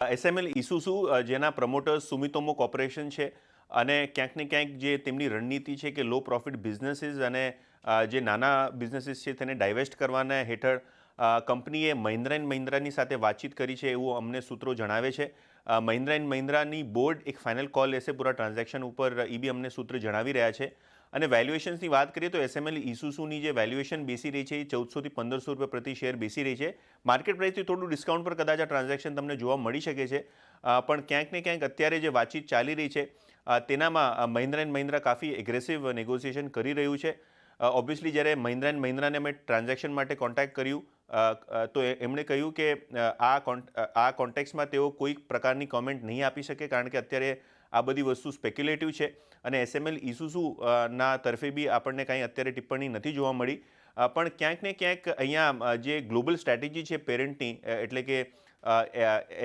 એસએમએલ Isuzu જેના promoters Sumitomo corporation છે અને ક્યાંક ને ક્યાંક જે તેમની રણનીતિ છે કે લો પ્રોફિટ બિઝનેસીસ અને જે નાના બિઝનેસીસ છે તેને ડાયવેસ્ટ કરવાના હેઠળ કંપનીએ મહિન્દ્રા એન્ડ મહિન્દ્રાની સાથે વાતચીત કરી છે એવું અમને સૂત્રો જણાવે છે. મહિન્દ્રા એન્ડ મહિન્દ્રાની બોર્ડ એક ફાઇનલ કોલ લેશે પૂરા ટ્રાન્ઝેક્શન ઉપર, એ બી અમને સૂત્ર જણાવી રહ્યા છે. અને વેલ્યુએશન્સની વાત કરીએ તો એસએમએલ ઇસુઝુની જે વેલ્યુએશન બેસી રહી છે એ 1400 થી 1500 રૂપિયા પ્રતિ શેર બેસી રહી છે. માર્કેટ પ્રાઇસથી થોડું ડિસ્કાઉન્ટ પર કદાચ આ ટ્રાન્ઝેક્શન તમને જોવા મળી શકે છે, પણ ક્યાંક ને ક્યાંક અત્યારે જે વાતચીત ચાલી રહી છે તેનામાં મહિન્દ્રા એન્ડ મહિન્દ્રા કાફી એગ્રેસિવ નેગોશિએશન કરી રહ્યું છે. ઓબ્વિયસલી જ્યારે મહિન્દ્રા એન્ડ મહિન્દ્રાને અમે ટ્રાન્ઝેક્શન માટે કોન્ટેક્ટ કર્યું તો એમણે કહ્યું કે આ કોન્ટેક્સમાં તેઓ કોઈ પ્રકારની કોમેન્ટ નહીં આપી શકે, કારણ કે અત્યારે આ બધી વસ્તુ સ્પેક્યુલેટિવ છે અને એસએમએલ ઇસુઝુ ના તરફે બી આપણને કાંઈ અત્યારે ટિપ્પણી નથી જોવા મળી. પણ ક્યાંક ને ક્યાંક અહીંયા જે ગ્લોબલ સ્ટ્રેટેજી છે પેરેન્ટની, એટલે કે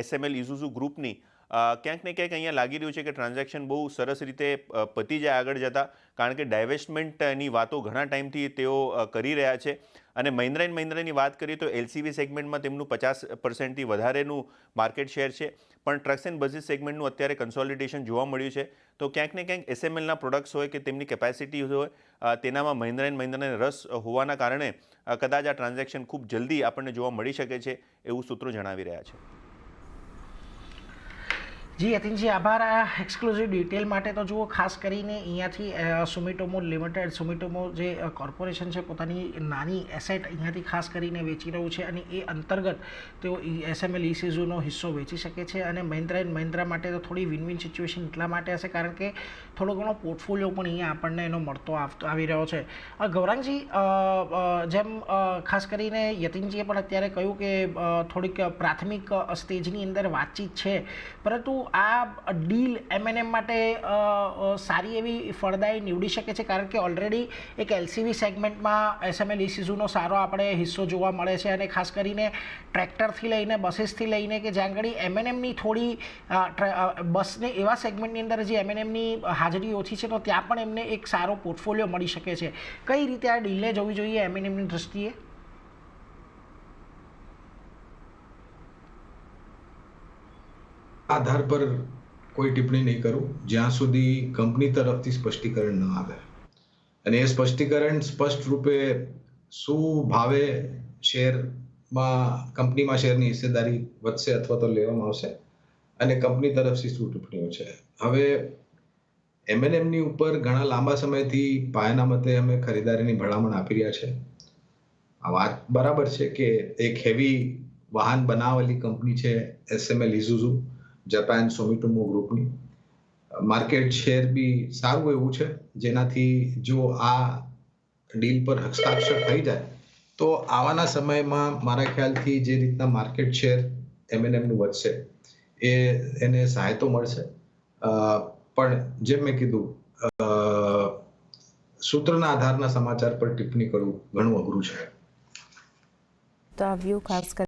એસએમએલ ઇસુઝુ ગ્રુપની, ક્યાંક ને ક્યાંક અહીંયા લાગી રહ્યું છે કે ટ્રાન્ઝેક્શન બહુ સરસ રીતે પતી જાય આગળ જતાં, કારણ કે ડાયવેસ્ટમેન્ટની વાતો ઘણા ટાઈમથી તેઓ કરી રહ્યા છે. અને મહિન્દ્રા એન્ડ મહિન્દ્રાની વાત કરીએ તો એલસીવી સેગમેન્ટમાં તેમનું 50%થી વધારેનું માર્કેટ શેર છે, પણ ટ્રક્સ એન્ડ બસીસ સેગમેન્ટનું અત્યારે કન્સોલિડેશન જોવા મળ્યું છે. તો ક્યાંક ને ક્યાંક એસએમએલના પ્રોડક્ટ્સ હોય કે તેમની કેપેસિટી હોય, તેનામાં મહિન્દ્રા એન્ડ મહિન્દ્રાને રસ હોવાના કારણે કદાચ આ ટ્રાન્ઝેક્શન ખૂબ જલ્દી આપણને જોવા મળી શકે છે એવું સૂત્રો જણાવી રહ્યા છે. જી યતિનજી, આભાર આ એક્સક્લુઝિવ ડિટેલ માટે. તો જુઓ, ખાસ કરીને અહીંયાથી સુમિટોમો લિમિટેડ, સુમિટોમો જે કોર્પોરેશન છે, પોતાની નાની એસેટ અહીંયાથી ખાસ કરીને વેચી રહ્યું છે અને એ અંતર્ગત તેઓ એસએમએલ ઇસુઝુનો હિસ્સો વેચી શકે છે. અને મહિન્દ્રા એન્ડ મહિન્દ્રા માટે તો થોડી વિન વિન સિચ્યુએશન એટલા માટે હશે કારણ કે થોડો ઘણો પોર્ટફોલિયો પણ અહીંયા આપણને એનો મળતો આવી રહ્યો છે. ગૌરાંગજી, જેમ ખાસ કરીને યતિનજીએ પણ અત્યારે કહ્યું કે થોડીક પ્રાથમિક સ્ટેજની અંદર વાતચીત છે, પરંતુ આ ડીલ એમએનએમ માટે સારી એવી ફળદાયી નીવડી શકે છે, કારણ કે ઓલરેડી એક એલસીવી સેગમેન્ટમાં એસએમએલ ઇસુઝુનો સારો આપણે હિસ્સો જોવા મળે છે. અને ખાસ કરીને ટ્રેક્ટરથી લઈને બસીસથી લઈને કે જ્યાં આગળ એમએનએમની થોડી બસને એવા સેગમેન્ટની અંદર જે એમએનએમની હાજરી ઓછી છે, તો ત્યાં પણ એમને એક સારો પોર્ટફોલિયો મળી શકે છે. કઈ રીતે આ ડીલને જોવી જોઈએ એમએનએમની દ્રષ્ટિએ? આધાર પર કોઈ ટિપ્પણી નહીં કરું જ્યાં સુધી કંપની તરફથી સ્પષ્ટીકરણ ન આવે. અને એ સ્પષ્ટીકરણ સ્પષ્ટ રૂપે શું ભાવે શેરમાં કંપનીમાં શેરની હિસ્સેદારી વધશે અથવા તો લેવામાં આવશે અને કંપની તરફથી શું ટિપ્પણીઓ છે. હવે એમએનએમની ઉપર ઘણા લાંબા સમયથી પાયાના મતે અમે ખરીદારીની ભલામણ આપી રહ્યા છે. આ વાત બરાબર છે કે એક હેવી વાહન બનાવવાની કંપની છે એસએમએલ ઇસુઝુ, જાપાન સુમિટોમો ગ્રુપની. માર્કેટ શેર બી સારું એવું છે, જેનાથી જો આ ડીલ પર હસ્તાક્ષર થઈ જાય તો આવવાના સમયમાં મારા ખ્યાલથી જે રીતના માર્કેટ શેર એમએનએમનું વધશે એને સહાય તો મળશે. પણ જેમ મેં કીધું, સૂત્રના આધારના સમાચાર પર ટિપ્પણી કરવું ઘણું અઘરું છે. તો આ વ્યૂ ખાસ કરી